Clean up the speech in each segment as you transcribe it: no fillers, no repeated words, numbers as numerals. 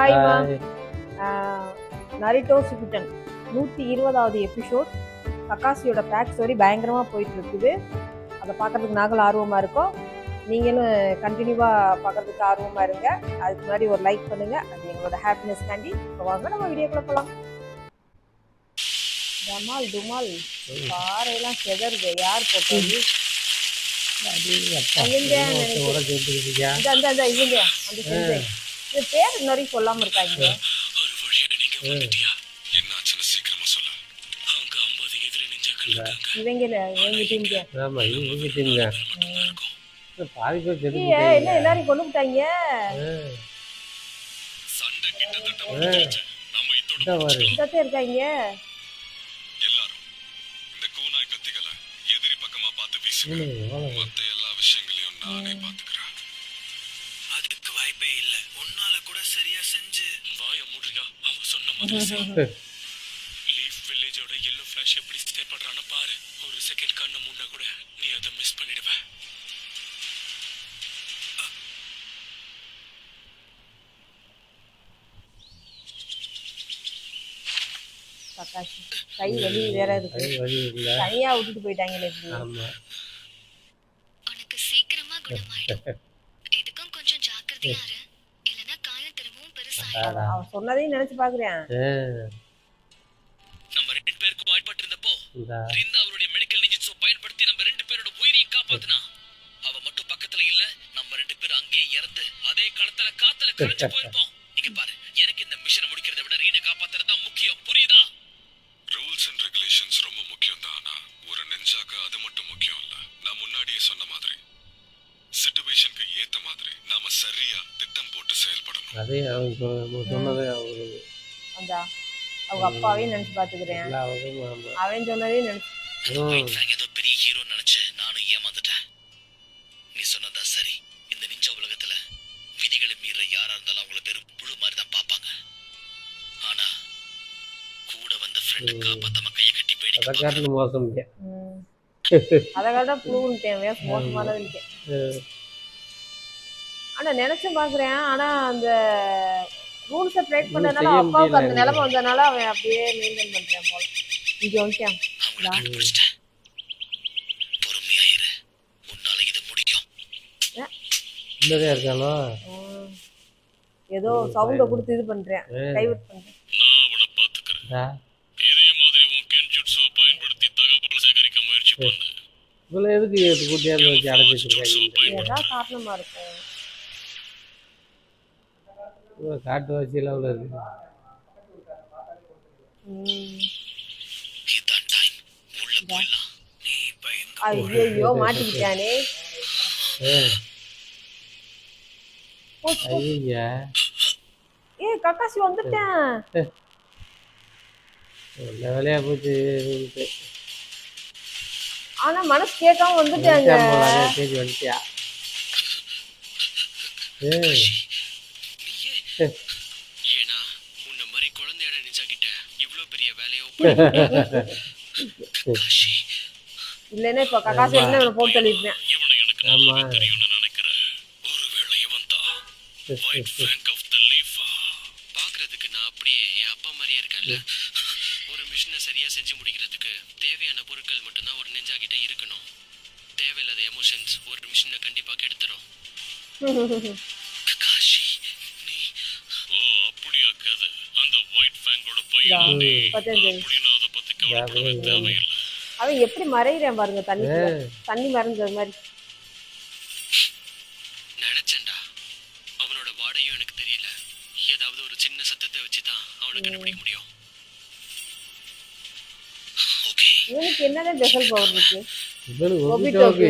ஹாய்மா. Hi. Naruto Shippuden 120வது episode. கக்காசியோட back story பயங்கரமாக போயிட்டு இருக்குது. அதை பார்க்கறதுக்கு நாங்களும் ஆர்வமாக இருக்கோம். நீங்களும் கண்டினியூவாக பார்க்கறதுக்கு ஆர்வமாக இருங்க. அதுக்கு முன்னாடி ஒரு லைக் பண்ணுங்க, அது எங்களோட ஹாப்பினஸ் காண்டி. இப்போ வாங்க நம்ம வீடியோக்குள்ள போகலாம். டமால் டுமால் பாறையெல்லாம் செதறுது. யார் போட்டது? பேர் நிறைய சொல்லாம இருக்காங்க. எல்லாரையும் கொண்டு விட்டாங்க. இருக்காங்க எதிரி பக்கமா பார்த்து வீசுங்க. மத்த எல்லா விஷயங்களையும் நானே பாத்துக்கிறேன். அதுக்கு வாய்ப்பே இல்ல. உன்னால கூட சரியா செஞ்சு வாய மூடுறியா? அவ சொன்ன மாதிரி லீஃப் வில்லேஜோட yellow flash எப்படி செயல்படுறான்னு பாரு. ஒரு செகண்ட் கண்ணு முன்ன கூட நீ அதை மிஸ் பண்ணிடுவ. கக்காசி கை வலி வேற இருக்கு. தனியா விட்டுட்டு போயிட்டாங்களே. உனக்கு சீக்கிரமா குணமாயிடும். எதுக்கும் கொஞ்சம் ஜாக்கிரதையா இரு, இல்லனா காயம் திரும்பவும் பெருசாயிடும். அவன் சொன்னதையும் நினைச்சு பாக்குறேன். நம்ம ரெண்டு பேருக்கு வாய்ப்பட்டிருந்தப்போ ரிந்தா அவருடைய மெடிக்கல் நிஞ்சிட்ஸோ பயன்படுத்தி நம்ம ரெண்டு பேரோட உயிரையும் காப்பாத்தினா. அவ மட்டும் பக்கத்துல இல்ல, நம்ம ரெண்டு பேரும் அங்கேயே இறந்து அதே காலத்துல காத்துல கரைஞ்சு போயிருப்போம். இங்க பாரு, எனக்கு இந்த மிஷனை முடிக்கிறத விட ரீனை காப்பாத்துறது தான் முக்கியம், புரியுதா? ரூல்ஸ் அண்ட் ரெகுலேஷன்ஸ் ரொம்ப முக்கியம் தான், ஆனா ஒரு நெஞ்சாக்கு அது மட்டும் முக்கியம் இல்ல. நான் முன்னாடியே சொன்ன மாதிரி சிச்சுவேஷனுக்கு ஏத்த மாதிரி நாம சரியா திட்டம் போட்டு செயல்படணும். அதே அவங்க சொன்னதே அவங்களுக்கு அந்த அவங்க அப்பாவையும் நினைச்சு பாத்துக்கிறேன். அவன் சொன்னதையும் நினைச்சு ஏதோ பெரிய ஹீரோ நினைச்சு நானும் ஏமாந்துட்டேன். நீ சொன்னதா சரி. இந்த நிஞ்ச உலகத்துல விதிகளை மீற யாரா இருந்தாலும் அவங்கள வெறும் புழு மாதிரி தான் பாப்பாங்க. ஆனா கூட வந்த ஃப்ரெண்ட் காப்பாத்தாம கைய கட்டி வேடிக்கை மோசம் அதனாலதான் புழுன்ட்டேன். மோசமானது இருக்கேன். ஆனா நினைச்சு பாக்குறேன். ஆனா அந்த ரூல்ஸை பிரேக் பண்ணனால அப்பாவுக்கு அந்த நிலைமை வந்ததுனால அவன் அப்படியே மெயின்டைன் பண்றான் போல. இங்க வந்துட்டான். பொறுமையாயிரு, உன்னால இது முடியும். இருக்கானோ ஏதோ சவுண்ட கொடுத்து இது பண்றேன், டைவர்ட் பண்றேன். நான் அவனை பாத்துக்கிறேன். இதே மாதிரி உன் கென்ஜுட்ஸுவை பயன்படுத்தி தகவல் சேகரிக்க முயற்சி பண்ணு. இவ்வளவு எதுக்கு கூட்டியாந்து வச்சு அடைச்சிருக்காங்க? ஏதாவது காரணமா இருக்கும். காட்டு வச்சியில அவ்வளவு இருக்கு. ஐயோ மாட்டிக்கிட்டானே. கக்காசி வந்துட்டேன். வேலையா போச்சு. ஆனா மனசு கேட்காம வந்துட்டாங்க. வந்துட்டியா? ஏனா உன்ன மாதிரி குழந்தையோட நிஜாகிட்ட இவ்வளவு பெரிய வேலையோ இல்லன்னா இப்ப கக்காசி என்ன போட்டு தள்ளிட்டேன். இவனை எனக்கு நல்லா தெரியும்னு நினைக்கிறேன். ஒருவேளை இவன் தான் white flank of the leaf. பாக்குறதுக்கு நான் அப்படியே என் அப்பா மாதிரியே இருக்கேன்ல. ஒரு மிஷனை சரியா செஞ்சு முடிக்கிறதுக்கு தேவையான பொருட்கள் மட்டும்தான் ஒரு நெஞ்சாகிட்ட இருக்கணும். தேவையில்லாத எமோஷன்ஸ் ஒரு மிஷனை கண்டிப்பா கெடுத்துரும். கக்காஷி நீ அப்படியா கதை? அந்த ஒயிட் ஃபேங்கோட பையன் அப்படினா அத பத்தி கவலைப்படவே தேவையில்லை. அவன் எப்படி மறையிறான் பாருங்க, தண்ணி மறைஞ்சது மாதிரி. நினைச்சேன்டா, அவனோட வாடையும் எனக்கு தெரியல. ஏதாவது ஒரு சின்ன சத்தத்தை வச்சுதான் அவனை கண்டுபிடிக்க முடியும். இவனுக்கு என்னதான் ஸ்பெஷல் பவர் இருக்கு?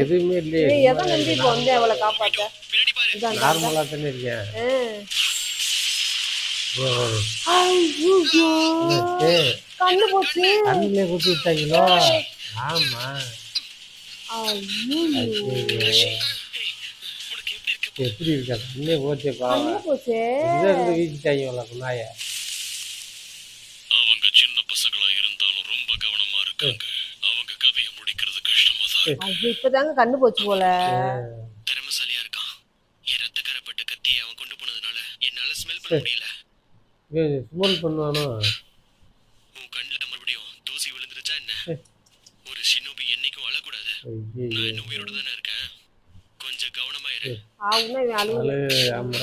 எதுவுமே இல்லையே. எதை நம்பி இப்போ வந்து அவளை காப்பாத்த? நார்மலா தானே இருக்கேன். கண்ணு போச்சு. கண்ணுல குத்தி விட்டாங்களோ? ஆமா. எப்படி இருக்கா? கண்ணே போச்சே. வீசிட்டாங்க நாய. அவங்க சின்ன பசங்களா இருந்தாலும் ரொம்ப கவனமா இருக்காங்க. அவங்க கதையை முடிக்கிறது கஷ்டமா தான் இருக்கு. இப்பதாங்க கண்ணு போச்சு போல. திறமைசாலியா இருக்கான். என் ரத்த கரைப்பட்ட கத்தியை அவன் கொண்டு போனதுனால என்னால ஸ்மெல் பண்ண முடியல. ஸ்மோல் பண்ணுவானோ? உன் கண்ணுல மறுபடியும் தூசி விழுந்துருச்சா என்ன? ஒரு ஷினோபி என்னைக்கும் அழக்கூடாது. நான் ஐயோ இன்னும் உயிரோட தானே இருக்கேன். கொஞ்சம் கவனமா இரு. ஆகுனா இவன் அழுகுது. ஆமா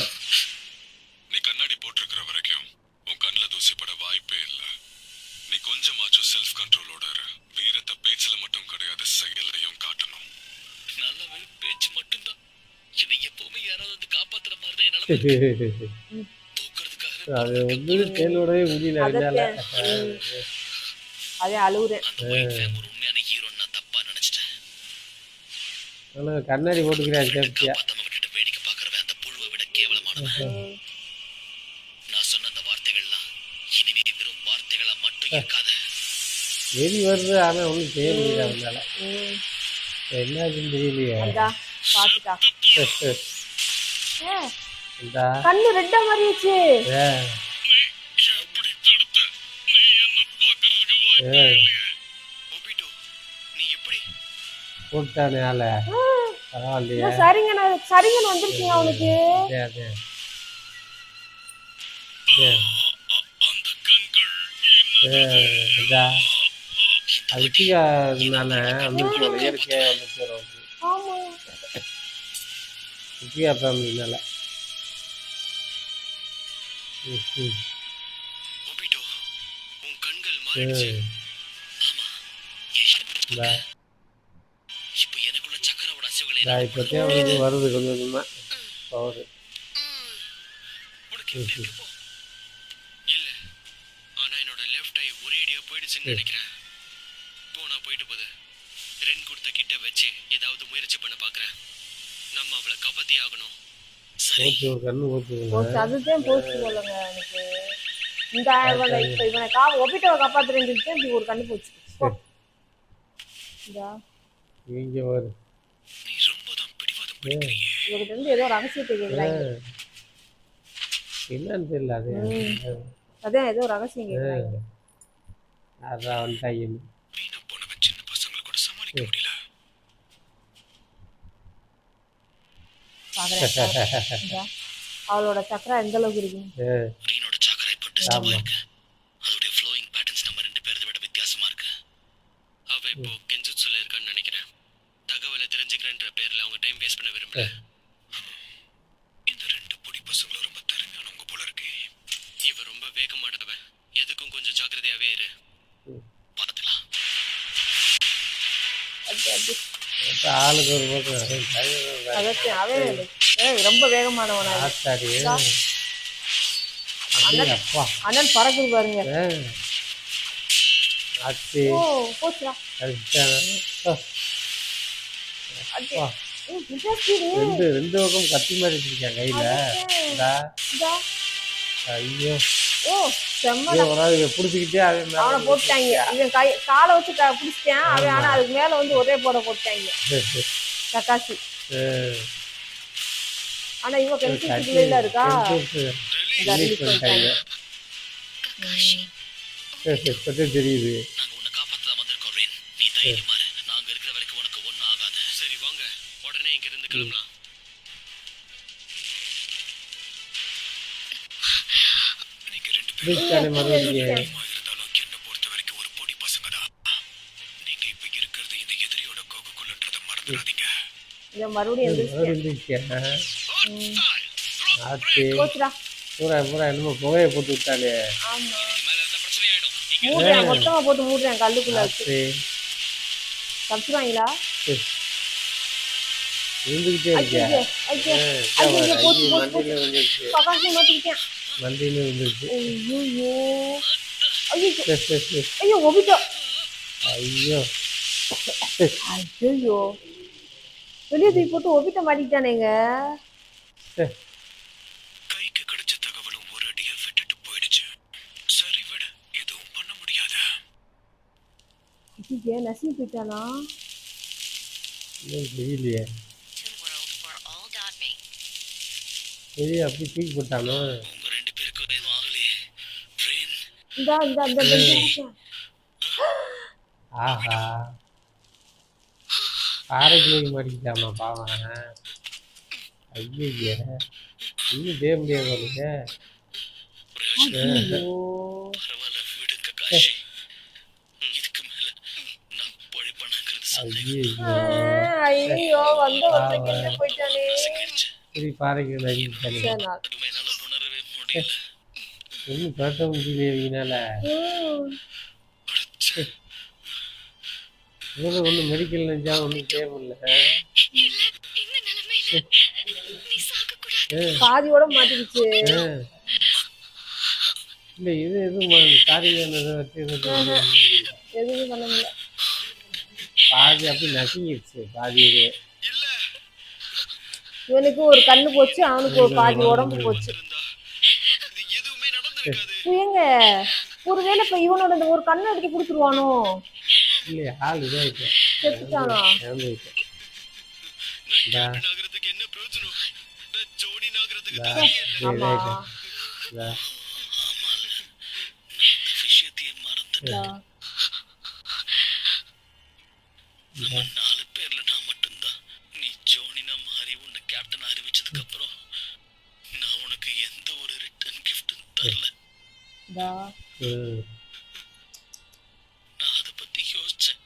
நீ கண்ணாடி போட்டிருக்கிற வரைக்கும் உன் கண்ணுல தூசி பட வாய்ப்பே இல்ல. நீ கொஞ்சமாச்சும் செல்ஃப் கண்ட்ரோலோட இரு. வீரத்தை பேச்சுல மட்டும் கிடையாது, செயல்லையும் காட்டணும். நல்ல வெறும் பேச்சு மட்டும்தான். என்னை எப்பவுமே யாராவது வந்து காப்பாத்துற மாதிரி தான் என்னால தூக்குறதுக்காகவே அது வந்து தேனோடவே முடியல என்னால. அதே அழுகுறேன். அந்த ஒயிட் ஃபேம் ஒரு உண்மையான ஹீரோன்னு நான் தப்பா நினைச்சிட்டேன். ஆனா கண்ணாடி போட்டுக்கிறேன் சேஃப்டியா. காப்பாத்தாம விட்டுட்டு வேடிக்கை பார்க்கறவன் அந்த புழுவை விட கேவலமானவன். நான் சொன்ன அந்த வார்த்தைகள்லாம் இனிமே வெறும் வார்த்தைகளா மட்டும் இருக்காத. வெறி வருது ஆனா ஒன்றும் செய்ய முடியல அவனால. என்னாச்சுன்னு தெரியலையே. அந்தா பாத்துட்டா. இந்தா கண்ணு ரெட்டா மாறிடுச்சு. எப்படி தடுத்த? நீ என்ன பார்க்கறதுக்கு வாய்ப்பே இல்லையே. ஒபிட்டோ, நீ எப்படி? போட்டானே ஆள. பரவாயில்லையே. சரிங்கன்னு வந்துருக்கீங்க அவனுக்கு. அதே அந்த கண்கள் இதா அதுக்காக வந்துச்சு ஒரு இயற்கையாக வந்துச்சு வரும். ஆமா சுத்தியா ஃபேமிலினால. ஒபிட்டோ, உன் கண்கள் மாறிடுச்சு. ஆமா, என் இந்தா இப்போ எனக்குள்ள சக்கரவோட அசைவுகளை இப்போத்தையும் அவனுக்கு வருது கொஞ்சம் கொஞ்சமாக பவர். உனக்கு எப்படி இருக்கு இப்போ? இல்ல, ஆனா என்னோட லெஃப்ட் ஐ ஒரேடியா போயிடுச்சுன்னு நினைக்கிறேன். போனா போயிட்டு போகுது. ரென் கொடுத்த கிட்ட வச்சு ஏதாவது முயற்சி பண்ண பாக்குறேன். நம்ம அவளை காப்பாத்தி ஆகணும். சரி, ஓகே ஒரு கண்ணு ஓகேங்க. போச்சு. அதுதான் போச்சு போலங்க எனக்கு. இந்த இவனை ஒப்பிட்டவ காப்பாத்துறேன்னு சொல்லிட்டு இப்படி ஒரு கண்ணு போச்சு. இந்தா இங்க வரு. நீ ரொம்ப தான் பிடிவாதம் பிடிக்கிறீங்க. இவர்கிட்ட இருந்து ஏதோ ரகசியத்தை கேட்கலாங்க. என்னன்னு தெரியல அது. அதான் ஏதோ ரகசியம் கேட்கலாங்க. அதான் வந்துட்டாங்க. வீணா போனவன் சின்ன பசங்களை கூட சமாளிக்க முடியல. பாக்குறேன் அவளோட சக்கரா எந்த அளவுக்கு இருக்கு. ரீனோட சாக்கரை இப்போ டிஸ்டர்ப் ஆயிருக்கு. அதோட ஃப்ளோயிங் பேட்டர்ன்ஸ் நம்ம ரெண்டு பேரதை விட வித்தியாசமா இருக்கு. அவ இப்போ கெஞ்சுட்சுல இருக்கான்னு நினைக்கிறேன். தகவலை தெரிஞ்சுக்கிறேன்ற பேர்ல அவங்க டைம் வேஸ்ட் பண்ண விரும்பல. இந்த ரெண்டு பொடி பசங்களும் ரொம்ப திறமையானவங்க போல இருக்கு. இவ ரொம்ப வேகமானவன். எதுக்கும் கொஞ்சம் ஜாக்கிரதையாவே இரு. பார்த்துக்கலாம். ஆளுக்கு ஒரு பக்கம் அதான் அவன் ரொம்ப வேகமானவனா. ஆத்தாடி அப்பா அண்ணன் பறக்குது பாருங்க. ஆத்தி ஓ போச்சுடா. ரெண்டு பக்கம் கத்தி மாதிரி வச்சிருக்கேன் கையில. ஐயோ ஓ செம்மடா. புடிச்சுக்கிட்டே அவனை போட்டாங்க. இவன் காலை வச்சு பிடிச்சிட்டான் அவன். ஆனா அதுக்கு மேல வந்து ஒரே போட போட்டாங்க கக்காசி. ஆனா இவ கெமிஸ்ட்ரியில இருக்கா. தெரியுது. நாங்க உன்னை காப்பாத்ததான் வந்திருக்கோம் ரேன். நீ தைரியமா இரு. நாங்க இருக்கிற வரைக்கும் உனக்கு ஒண்ணும் ஆகாது. சரி வாங்க, உடனே இங்க இருந்து கிளம்பலாம். நீங்க ரெண்டு பேரும் இருந்தாலும் என்ன பொறுத்த வரைக்கும் ஒரு பொடி பசங்க தான். நீங்க இப்ப இருக்கிறது இந்த எதிரியோட கோகுக்குள்ளன்றத மறந்துடாதீங்க. இத மறுபடியும் போச்சுடா. பூரா என்னமோ புகையை போட்டு விட்டாலே. ஆமா மேல இருந்த பிரச்சனை ஆயிடும். மூடுறேன், மொத்தமா போட்டு மூடுறேன் கல்லுக்குள்ள வச்சு. தப்பிச்சுவாங்களா? இருந்துகிட்டே இருக்கியா? வண்டியில வந்துருச்சு. ஐயோ ஒபிட்டோ. ஐயோ ஐயோ வெளியே தூக்கி போட்டு ஒபிட்ட மாட்டிக்கிட்டானேங்க. கைக்கு கிடைச்ச தகவலும் ஒரு அடியா விட்டுட்டு போயிடுச்சு. சரி விட, எதுவும் பண்ண முடியாத. நசி போயிட்டானா? தெரியலையே. சரி அப்படி தூக்கி போட்டானோ? உங்க ரெண்டு பேருக்கும் எதுவும் ஆகலையே. ரேன், ஆஹா காரைக்குள்ள மாட்டிக்கிட்டாமா பாவன். ஐயே இன்னும் செய்ய முடியாது. ஐயோ. பரவாயில்ல விடு ககாஷி. இதுக்கு மேல நான் பொழைப்பானாங்கிறது சந்தேகம். ஐயோ வந்து ஒரு செகண்ட்ல போயிட்டானே. சரி பாருங்க சரி, நான் அதுவும் என்னால உணரவே முடியல. ஒன்றும் பேச முடியலைனால அடச்சே. ஒன்றும் மெடிக்கல் நினைச்சா ஒன்றும் செய்ய முடியல. இல்ல இந்த நிலைமையில நீ சாக கூடாது. பாதியோட மாட்டிக்கிச்சு. இல்லை இது எதுவும் காரியம் வச்சு எதுவும் பண்ண முடியல. பாதி அப்படி நசுங்கிடுச்சு பாதி இது. இல்ல இவனுக்கு ஒரு கண்ணு போச்சு, அவனுக்கு ஒரு பாதி உடம்பு போச்சு. இருந்தா இது எதுவுமே நடந்திருக்காது. ஏங்க ஒருவேளை இப்ப இவனோட இந்த ஒரு கண்ணை எடுத்து கொடுத்துருவானோ? இல்லையா ஆள் இதாகிட்டேன் செத்துட்டானா? இறந்துக்கிட்டேன். நான் கேப்டன் ஆகுறதுக்கு என்ன பிரயோஜனம்? நான் ஜோடி ஆகுறதுக்கு தகுதியே இல்ல. ஆமா. ஆமால நான் இந்த விஷயத்தையே மறந்துட்டேன். நம்ம 4 பேர்ல நான் மட்டும்தான். நீ ஜோனினா மாறி உன்னை கேப்டன் அறிவிச்சதுக்கு அப்புறம் நான் உனக்கு எந்த ஒரு ரிட்டர்ன் கிஃப்டும் தரல. நான் அதை பத்தி யோசிச்சேன்.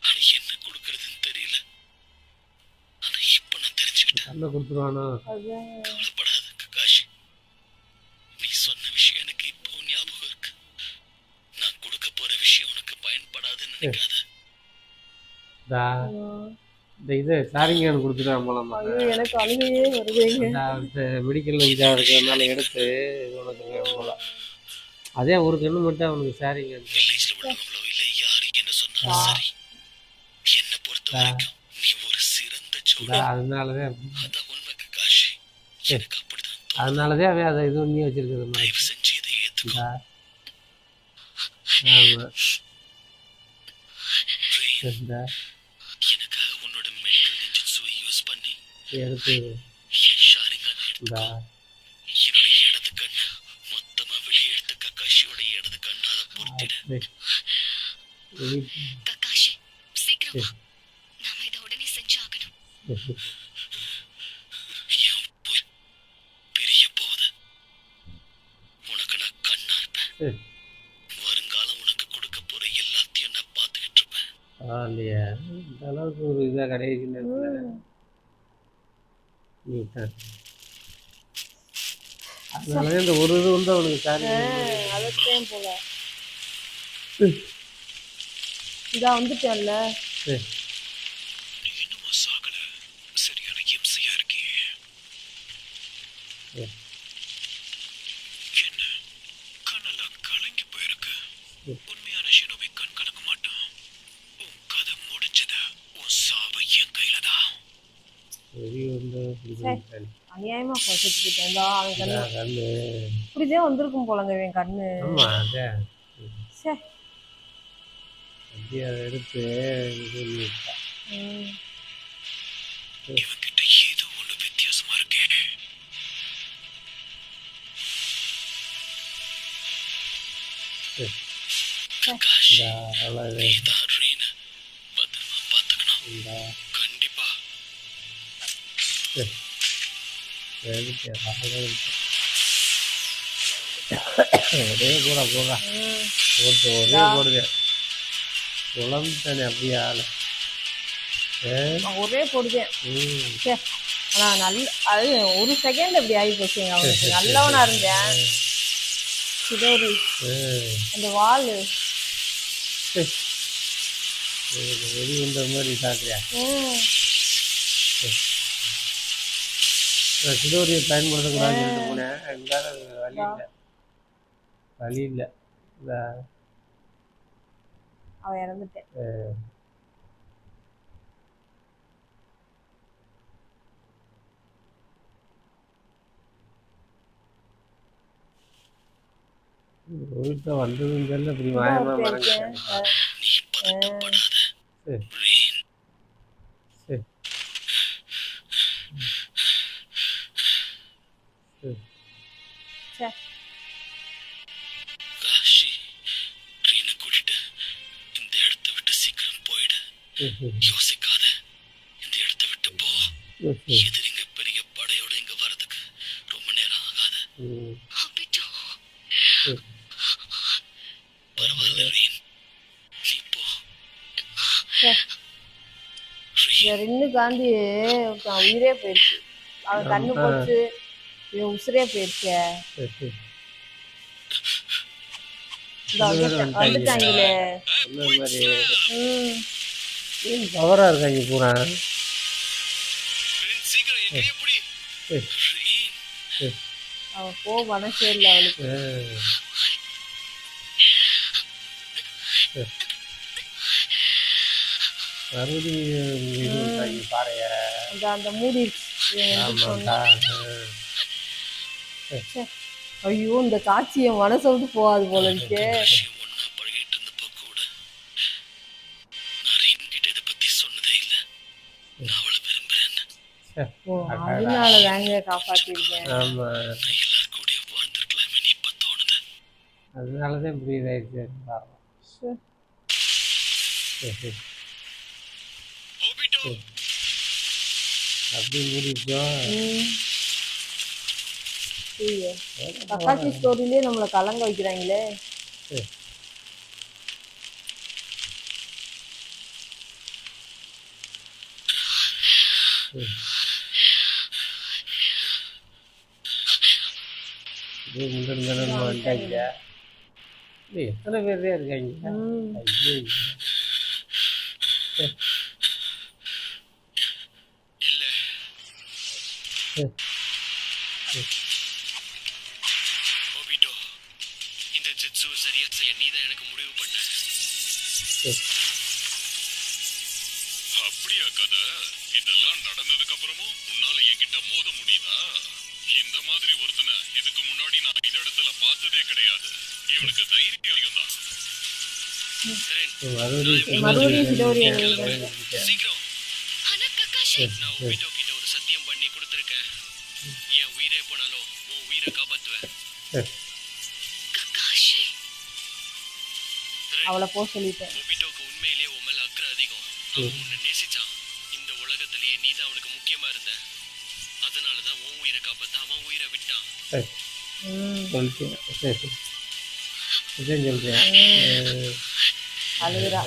ஆனா என்ன கொடுக்கறதுன்னு தெரியல. ஆனா இப்ப நான் தெரிஞ்சுக்கிட்டேன். கண்ணை கொடுத்துருவானோ? கவலைப்படாத ககாஷி. நீ சொன்ன விஷயம் எனக்கு இப்போ ஞாபகம் இருக்கு. நான் கொடுக்க போற விஷயம் உனக்கு பயன்படாதுன்னு நினைக்காத. இந்த இது சாரிங்கன்னு கொடுத்துட்டான் போலாமா? ஐயோ எனக்கு அழுகையே வருதுங்க. மெடிக்கல் இதாக இருக்கிறதுனால எடுத்து இது உனக்கு போல. அதே ஒரு கண்ணு மட்டும் அவனுக்கு சாரிங்க. வில்லேஜ்ல உள்ளவங்களோ இல்ல யாரு என்ன சொன்னாலும் சரி, என்ன பொறுத்த வரைக்கும் நீ ஒரு சிறந்த ஜோடி. அதனாலதான் அதான் உண்மை ககாஷி. எனக்கு அப்படிதான் தோணுது. அதனாலதான் அவன் அதை இது பண்ணி வச்சிருக்கிறது. தயவு செஞ்சு இதை ஏத்துக்கோ. ஆமா ரீன், எனக்காக உன்னோட மெடிக்கல் நெஞ்சுட்ஸுவை யூஸ் பண்ணி எடுத்து என் ஷாரிங்கான எடுத்துக்கோ. என்னோட இடது கண்ணு மொத்தமா வெளியே எடுத்த ககாஷியோட இடது கண்ணால பொறுத்திடு. ககாஷி சீக்கிரம் வா. நாம இதை உடனே செஞ்சாகணும். என் உயிர் பிரிய போகுது. உனக்கு நான் கண்ணா இருப்பேன். வருங்காலம் உனக்கு கொடுக்க போற எல்லாத்தையும் நான் பார்த்துக்கிட்டு இருப்பேன். இல்லையா இந்த அளவுக்கு ஒரு இதாக கடைசி நேரத்தில் நீ தான். அதனாலதான் இந்த ஒரு இது வந்து அவனுக்கு சாரி. அதத்தையும் போல இதா வந்துட்டேன்ல. நீ இன்னுமா சாகல? சரியான இம்சையா இருக்கே. என்ன கண்ணெல்லாம் கலங்கி போயிருக்கு. உண்மையான ஷினோபி கண் கலங்க மாட்டான். உன் கதை முடிஞ்சது. உன் சாவு என் கையில தான். சரி வந்து அநியாயமா செத்துக்கிட்டேன். அவன் கண்ணு கண்ணு இப்படிதான் வந்திருக்கும் போலங்க என் கண்ணு. ஆமா அதான் சே. அப்படியே அதை எடுத்து இது இவங்கிட்ட ஏதோ ஒண்ணு வித்தியாசமா இருக்கே. ககாஷ், நீதான் ரீன பத்திரமா பாத்துக்கணும். கண்டிப்பா. ஒரே போடா போடா போட்டு ஒரே போடுங்க. குழம்புத்தானே அப்படியே ஆளு. ஒரே போடுதேன். ஆனா நல்ல அது ஒரு செகண்ட் அப்படி ஆகி போச்சுங்க. அவனுக்கு நல்லவனா இருந்தேன். சிதோரி அந்த வாள் வெடி வந்த மாதிரி சாப்பிட்றியா? சிதோரியை பயன்படுத்தக்கூடாதுன்னு போனேன். இருந்தாலும் வழி இல்லை வழி இல்லை. அவன் இறந்துட்டேன். வீட்டில் வந்ததுன்னு தெரியல. இப்படி மாயமா மறைஞ்சிட்டேன். நீ பதட்டப்படாத ரீன். காஷி, ரீனை கூட்டிட்டு இந்த இடத்தை விட்டு சீக்கிரம் போயிடு. யோசிக்காத, இந்த இடத்தை விட்டு போ. எதிரிங்க பெரிய படையோட இங்க வர்றதுக்கு ரொம்ப நேரம் ஆகாது. அபிட்டோ பரவாயில்ல ரீன், நீ போ. இந்த ரின்னு காந்தி ஒருத்தன் உயிரே போயிடுச்சு. அவன் கண்ணு போச்சு, இவன் உசுரே போயிடுச்சு. இந்த வந்துட்டாங்களே. அந்த மாதிரி ம் பவரா இருக்காங்க பூரா. ரீன், சீக்கிரம் என் கையை பிடி. ரீன், அவன் மனசே இல்லை அவளுக்கு. மறுபடியும் இது பண்றாங்க பாறைய. அந்த மூடி ஆமாண்டா. ஐயோ, இந்த காட்சி என் மனசை விட்டு போகாது போல இருக்கே. ஒன்னா பழகிட்டு இருந்தப்ப கூட நான் ரீன் கிட்ட இதை பத்தி சொன்னதே இல்ல. நான் அவளை விரும்புறேன்னு. ஓ, அதனால தாங்க காப்பாத்திருக்கேன். ஆமா, நான் எல்லார் கூடயும் வாழ்ந்திருக்கலாமே இப்ப தோணுது. அதனாலதான் இப்படி இதாயிடுச்சு. ஓபிட்டோ, அப்படி மூடிச்சோம். கக்காச்சி ஸ்டோரியிலே நம்மளை கலங்க வைக்கிறாங்களே. முன்னாடி வந்துட்டாங்க. எத்தனை பேர் தான் இருக்காங்க. ஐயோ, இல்ல ஓபிட்டோ, இந்த ஜிட்சுவை சரியா செய்ய நீதான் எனக்கு முடிவு பண்ண. அப்படியா கதை? இதெல்லாம் நடந்ததுக்கு அப்புறமும் உன்னால என்கிட்ட மோத முடியுதா? இந்த மாதிரி ஒருத்தனை இதுக்கு முன்னாடி நான் இந்த இடத்துல பார்த்ததே கிடையாது. இவனுக்கு தைரியம் அதிகம் தான். மறுபடியும் ஸ்டோரி சீக்கிரம். ஆனா கக்காஷி, நான் ஓபிட்டோ கிட்ட ஒரு சத்தியம் பண்ணி கொடுத்திருக்கேன். என் உயிரே போனாலும் உன் உயிரை காப்பாத்துவேன். கக்காஷி, அவளை போக சொல்லிட்டேன். ஓபிட்டோக்கு உண்மையிலேயே உன் மேல அக்கறை அதிகம். அவன் உன்னை நேசிச்சான். இந்த உலகத்திலேயே நீதான் அவனுக்கு முக்கியமா இருந்த. அதனாலதான் உன் உயிரை காப்பாத்த அவன் உயிரை விட்டான். சொல்லிட்டேன். இதான் சொல்றேன். அழுகுறா.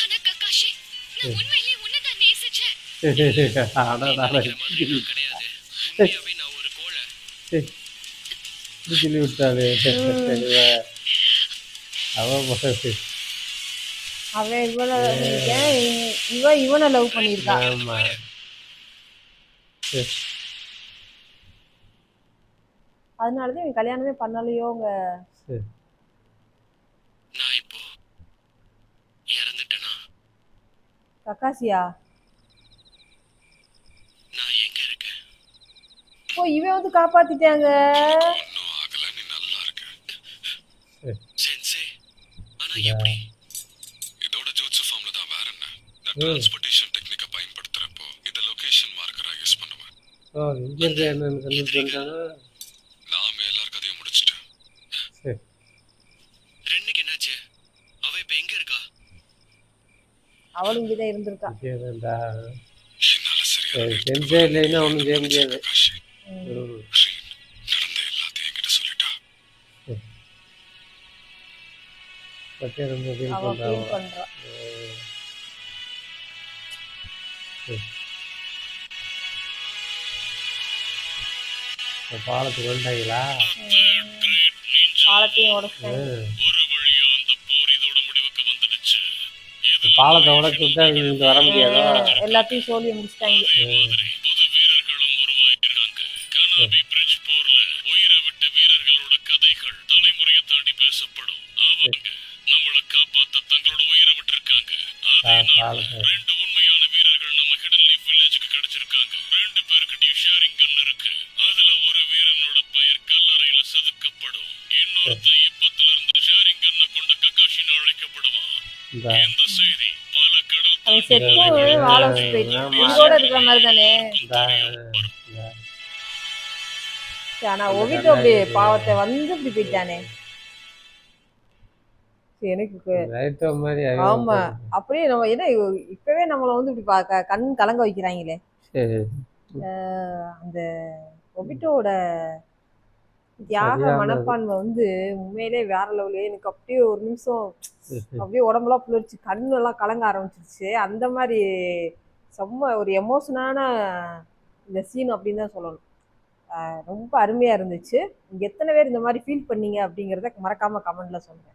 ஆனா கக்காஷி, நான் உண்மையிலேயே உன்னைதான் நேசிச்சேன். நினைக்கிற மாதிரி நான் கிடையாது. உண்மையாவே நான் ஒரு கோழை. சொல்லி விட்டாரு. அவன் இவனை லவ் பண்ணியிருக்கா. ஆமா, அதனாலதான் இவன் கல்யாணமே பண்ணலையோங்க. நான் இப்போ இறந்துட்டேனா? கக்காசியா? நான் எங்க இருக்கேன்? ஓ, இவன் வந்து காப்பாத்திட்டாங்க. ஒன்னும் ஆகல, நீ நல்லா இருக்க. சென்சே, ஆனா எப்படி? இதோட ஜூட்சு ஃபார்ம்ல தான். வேற என்ன? நான் டிரான்ஸ்போர்ட்டேஷன் டெக்னிக்கை பயன்படுத்துறப்போ இதை லொகேஷன் மார்க்கரா யூஸ் பண்ணுவேன். இங்க இருக்க என்னன்னு கண்டுபிடிச்சாங்க. நாம எல்லார் கதையும் முடிச்சிட்டேன். ரெண்டுக்கு என்னாச்சு? அவ இப்ப எங்க இருக்கா? அவளும் இங்கதான் இருந்திருக்கா. என்னால சரியா செஞ்சே இல்லைன்னா ஒன்றும் செய்ய முடியாது. காஷி, ரீன் நடந்த எல்லாத்தையும் என்கிட்ட சொல்லிட்டா. பட்டே ரொம்ப ஃபீல் அவ பண்றா. ஃபீல் பண்றா. பாலத்துக்கு வந்துட்டாங்களா? பாலத்தையும் உடச்சிட்டாங்க. ஒரு வழியா அந்த போர் இதோட முடிவுக்கு வந்துடுச்சு. பாலத்தை உடச்சு விட்டா இங்க வர முடியாதோ? எல்லாத்தையும் சொல்லி முடிச்சிட்டாங்க. புது வீரர்களும் உருவாகிருக்காங்க. கனாபி பிரிட்ஜ் போர்ல உயிரை விட்ட வீரர்களோட கதைகள் தலைமுறையை தாண்டி பேசப்படும். அவங்க நம்மளை காப்பாத்த தங்களோட உயிரை விட்டுருக்காங்க. அதனால ரெண்டு உண்மையான வீரர்கள் நம்ம ஹிடன் லீஃப் வில்லேஜுக்கு கிடைச்சிருக்காங்க. ரெண்டு பேருக்கிட்டையும் ஷேரிங் கன் இருக்கு. அதுல ஒரு வீரனோட பெயர் கல்லறையில செதுக்கப்படும். இன்னொருத்த இப்பத்துல இருந்து ஷேரிங் கன்னை கொண்ட கக்காஷின்னு அழைக்கப்படுவான். இந்த செய்தி பல கடல் அவன் செத்தும் வாழ வச்சு போயிட்டு உயிரோட இருக்கிற மாதிரி தானே. ஆனா ஒவிட்டோ அப்படி பாவத்தை வந்து இப்படி போயிட்டானே. எனக்கு ரைட்டோ மாதிரி ஆமா, அப்படியே நம்ம என்ன இப்பவே நம்மள வந்து இப்படி கண் கலங்க வைக்கிறாங்களே. அந்த ஒபிட்டோட தியாக சரியானது. மனப்பான்மை வந்து உண்மையிலே வேற லெவலு. எனக்கு அப்படியே ஒரு நிமிஷம் அப்படியே உடம்புலாம் புளிர்ச்சி, கண்ணெல்லாம் கலங்க ஆரம்பிச்சிருச்சு. அந்த மாதிரி செம்ம ஒரு எமோஷனான இந்த சீன் அப்படின்னு தான் சொல்லணும். ரொம்ப அருமையா இருந்துச்சு. நீங்க எத்தனை பேர் இந்த மாதிரி ஃபீல் பண்ணீங்க அப்படிங்கிறத மறக்காம கமெண்ட்ல சொல்லுங்க.